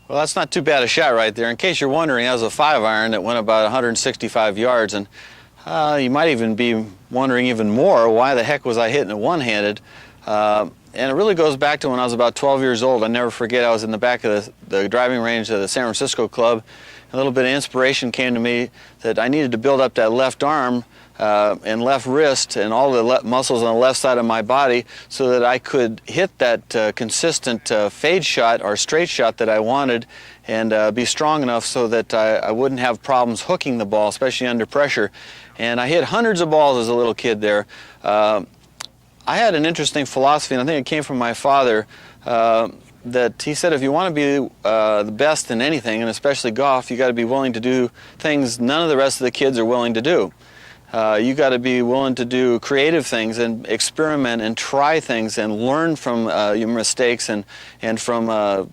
Well, that's not too bad a shot right there. In case you're wondering, that was a 5-iron that went about 165 yards, and you might even be wondering even more, why the heck was I hitting it one-handed? And it really goes back to when I was about 12 years old. I never forget, I was in the back of the driving range of the San Francisco club. A little bit of inspiration came to me that I needed to build up that left arm and left wrist and all the muscles on the left side of my body so that I could hit that consistent fade shot or straight shot that I wanted, and be strong enough so that I wouldn't have problems hooking the ball, especially under pressure. And I hit hundreds of balls as a little kid there. I had an interesting philosophy, and I think it came from my father, that he said if you want to be the best in anything, and especially golf, you got to be willing to do things none of the rest of the kids are willing to do. You got to be willing to do creative things and experiment and try things and learn from your mistakes and from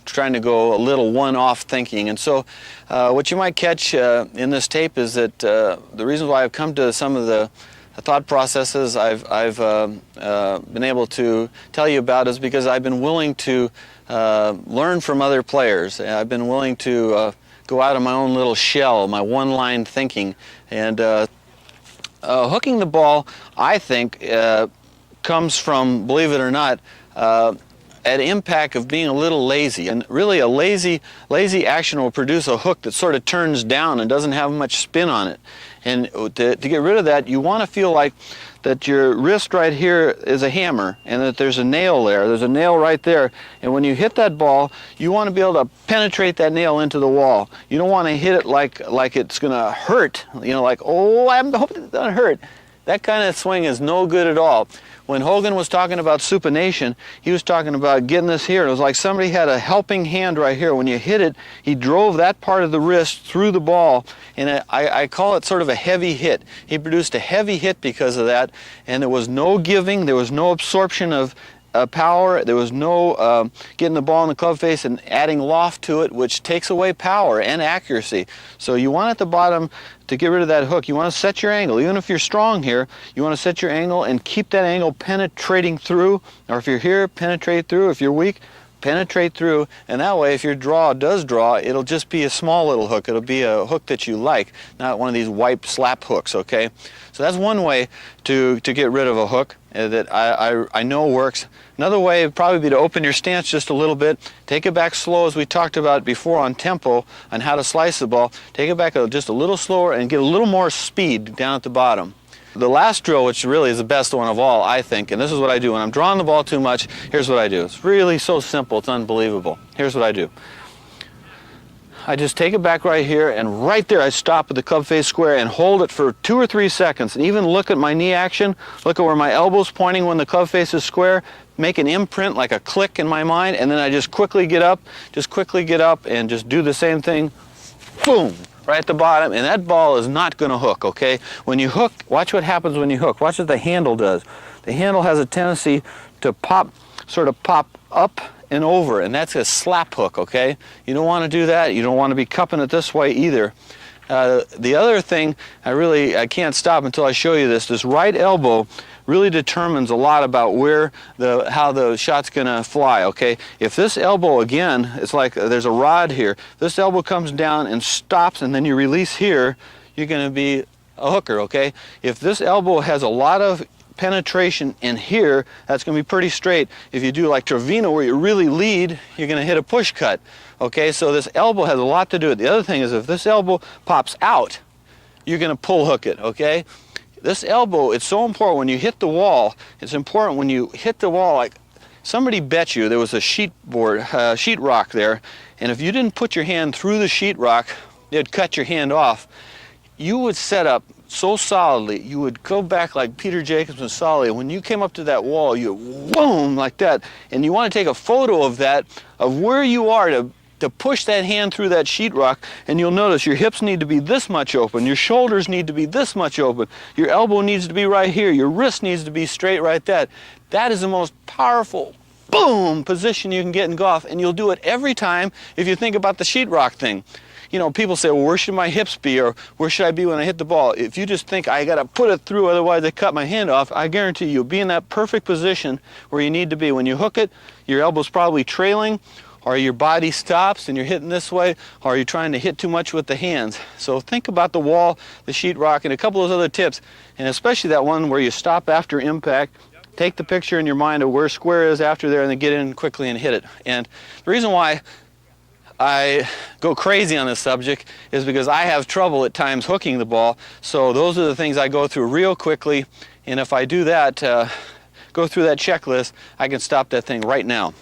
trying to go a little one-off thinking. And so what you might catch in this tape is that the reasons why I've come to some of the thought processes I've been able to tell you about is because I've been willing to learn from other players. I've been willing to go out of my own little shell, my one-line thinking, and hooking the ball, I think, comes from, believe it or not, an impact of being a little lazy. And really a lazy action will produce a hook that sort of turns down and doesn't have much spin on it. And to get rid of that, you want to feel like that your wrist right here is a hammer and that there's a nail there. There's a nail right there. And when you hit that ball, you want to be able to penetrate that nail into the wall. You don't want to hit it like it's going to hurt. You know, like, oh, I'm hoping it doesn't hurt. That kind of swing is no good at all. When Hogan was talking about supination, he was talking about getting this here. It was like somebody had a helping hand right here. When you hit it, he drove that part of the wrist through the ball, and I call it sort of a heavy hit. He produced a heavy hit because of that, and there was no giving, there was no absorption of power, there was no getting the ball in the club face and adding loft to it, which takes away power and accuracy. So you want at the bottom to get rid of that hook. You want to set your angle. Even if you're strong here, you want to set your angle and keep that angle penetrating through, or if you're here, penetrate through. If you're weak, penetrate through, and that way if your draw does draw, it'll just be a small little hook. It'll be a hook that you like, not one of these wipe slap hooks, okay? So that's one way to get rid of a hook that I know works. Another way would probably be to open your stance just a little bit, take it back slow as we talked about before on tempo, on how to slice the ball. Take it back just a little slower and get a little more speed down at the bottom. The last drill, which really is the best one of all, I think, and this is what I do. When I'm drawing the ball too much, here's what I do. It's really so simple, it's unbelievable. Here's what I do. I just take it back right here, and right there I stop at the club face square and hold it for 2 or 3 seconds, and even look at my knee action, look at where my elbow's pointing when the club face is square, make an imprint like a click in my mind, and then I just quickly get up and just do the same thing, boom, right at the bottom, and that ball is not going to hook, okay? When you hook, watch what happens when you hook. Watch what the handle does. The handle has a tendency to sort of pop up and over, and that's a slap hook, okay? You don't want to do that. You don't want to be cupping it this way either. The other thing, I can't stop until I show you this. This right elbow really determines a lot about how the shot's going to fly, okay? If this elbow, again, it's like there's a rod here. This elbow comes down and stops, and then you release here, you're going to be a hooker, okay? If this elbow has a lot of penetration in here, that's going to be pretty straight. If you do like Trevino, where you really lead, you're going to hit a push cut. Okay, so this elbow has a lot to do with it. The other thing is if this elbow pops out, you're going to pull hook it, okay? This elbow, it's so important when you hit the wall. It's important when you hit the wall, like somebody bet you there was a sheetrock there, and if you didn't put your hand through the sheetrock, it'd cut your hand off. You would set up so solidly, you would go back like Peter Jacobson solidly. When you came up to that wall, you boom like that, and you want to take a photo of that, of where you are to push that hand through that sheetrock, and you'll notice your hips need to be this much open, your shoulders need to be this much open, your elbow needs to be right here, your wrist needs to be straight right there. That is the most powerful boom position you can get in golf, and you'll do it every time if you think about the sheetrock thing. You know, people say, well, where should my hips be, or where should I be when I hit the ball? If you just think, I got to put it through, otherwise I cut my hand off, I guarantee you'll be in that perfect position where you need to be. When you hook it, your elbow's probably trailing, or your body stops and you're hitting this way, or are you trying to hit too much with the hands? So think about the wall, the sheetrock, and a couple of those other tips, and especially that one where you stop after impact. Take the picture in your mind of where square is after there and then get in quickly and hit it. And the reason why I go crazy on this subject is because I have trouble at times hooking the ball. So those are the things I go through real quickly, and if I do that, go through that checklist, I can stop that thing right now.